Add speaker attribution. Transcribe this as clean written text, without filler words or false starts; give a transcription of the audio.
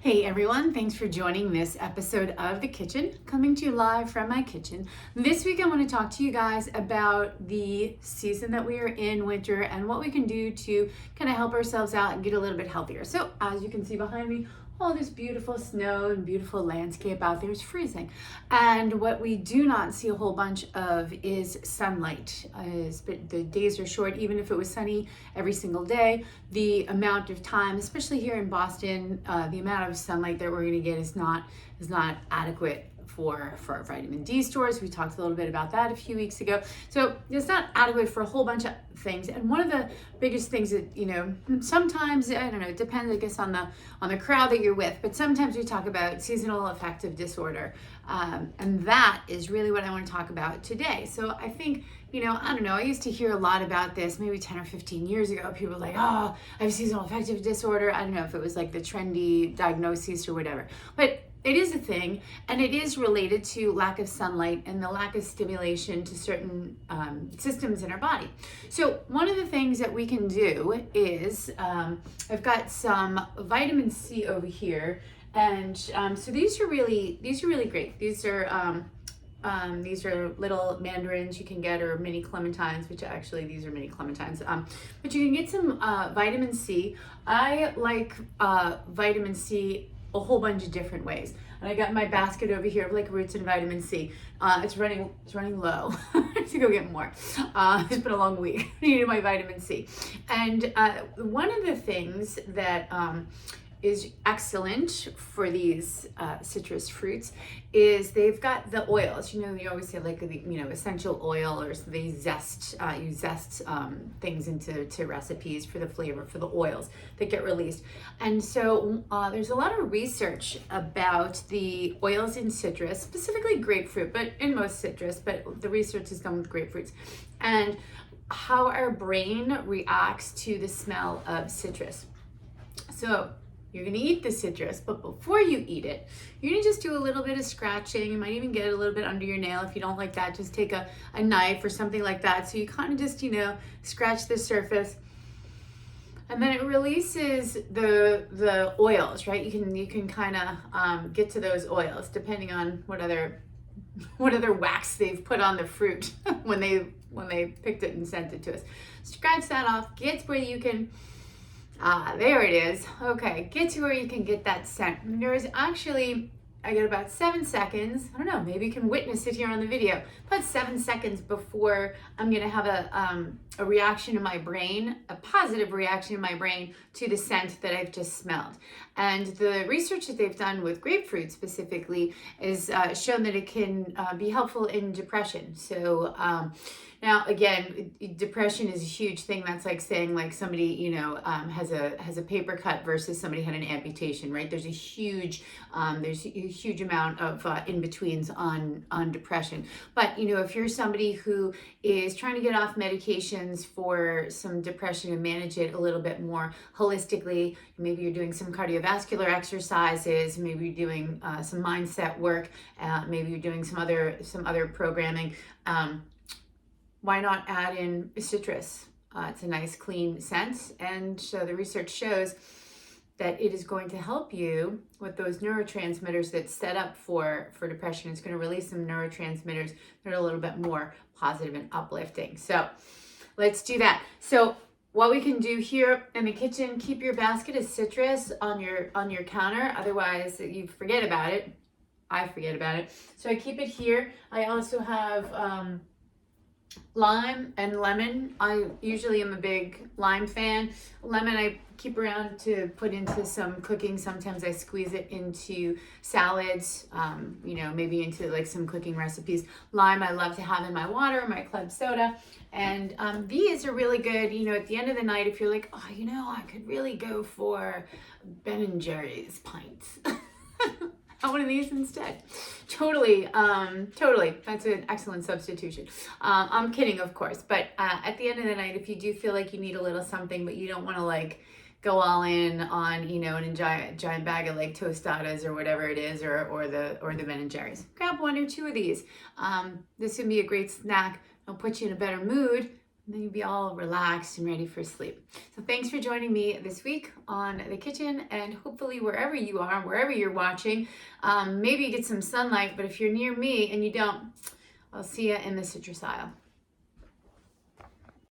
Speaker 1: Hey everyone, thanks for joining this episode of The Kitchen, coming to you live from my kitchen. This week I want to talk to you guys about the season that we are in, winter, and what we can do to kind of help ourselves out and get a little bit healthier. So as you can see behind me, all this beautiful snow and beautiful landscape out there is freezing. And what we do not see a whole bunch of is sunlight. The days are short, even if it was sunny every single day. The amount of time, especially here in Boston, the amount of sunlight that we're going to get is not adequate for our vitamin D stores. We talked a little bit about that a few weeks ago. So it's not adequate for a whole bunch of things. And one of the biggest things that, sometimes, I don't know, it depends, I guess, on the crowd that you're with, but sometimes we talk about seasonal affective disorder. And that is really what I want to talk about today. So I think, I don't know, I used to hear a lot about this maybe 10 or 15 years ago. People were like, oh, I have seasonal affective disorder. I don't know if it was like the trendy diagnosis or whatever, but it is a thing, and it is related to lack of sunlight and the lack of stimulation to certain systems in our body. So one of the things that we can do is, I've got some vitamin C over here, and so these are really great. These are little mandarins you can get, or mini clementines, which actually these are mini clementines. But you can get some vitamin C. I like vitamin C a whole bunch of different ways. And I got my basket over here of like roots and vitamin C. It's running low. I have to go get more. It's been a long week. I needed my vitamin C. And one of the things that is excellent for these citrus fruits is they've got the oils. You always say like essential oil, or they zest things into recipes for the flavor, for the oils that get released. And so there's a lot of research about the oils in citrus, specifically grapefruit, but in most citrus, but the research is done with grapefruits, and how our brain reacts to the smell of citrus. So you're going to eat the citrus, but before you eat it, you're going to just do a little bit of scratching. You might even get a little bit under your nail. If you don't like that, just take a knife or something like that. So you kind of just, scratch the surface, and then it releases the oils, right? You can kind of get to those oils depending on what other wax they've put on the fruit when they picked it and sent it to us. Scratch that off, get where you can. There it is. Okay, get to where you can get that scent. There's actually, I get about 7 seconds. I don't know, maybe you can witness it here on the video. About 7 seconds before I'm gonna have a reaction in my brain, a positive reaction in my brain to the scent that I've just smelled. And the research that they've done with grapefruit specifically is shown that it can be helpful in depression. So now again, depression is a huge thing. That's like saying like somebody has a paper cut versus somebody had an amputation, right? There's a huge amount of in-betweens on depression. But if you're somebody who is trying to get off medications for some depression and manage it a little bit more holistically, maybe you're doing some cardiovascular exercises, maybe you're doing some mindset work, maybe you're doing some other programming. Why not add in citrus? It's a nice clean scent, and so the research shows that it is going to help you with those neurotransmitters that set up for depression. It's going to release some neurotransmitters that are a little bit more positive and uplifting. So let's do that. So what we can do here in the kitchen, keep your basket of citrus on your counter. Otherwise, you forget about it. I forget about it. So I keep it here. I also have lime and lemon. I usually am a big lime fan. Lemon I keep around to put into some cooking. Sometimes I squeeze it into salads, maybe into like some cooking recipes. Lime I love to have in my water, my club soda. And these are really good, at the end of the night, if you're like, oh, I could really go for Ben & Jerry's pints. One of these instead. Totally. That's an excellent substitution. I'm kidding, of course, but at the end of the night, if you do feel like you need a little something, but you don't want to like go all in on, a giant bag of like tostadas or whatever it is, or the Ben & Jerry's, grab 1 or 2 of these. This would be a great snack. It'll put you in a better mood. And then you'll be all relaxed and ready for sleep. So thanks for joining me this week on The Kitchen, and hopefully wherever you are, wherever you're watching, maybe you get some sunlight, but if you're near me and you don't, I'll see you in the citrus aisle.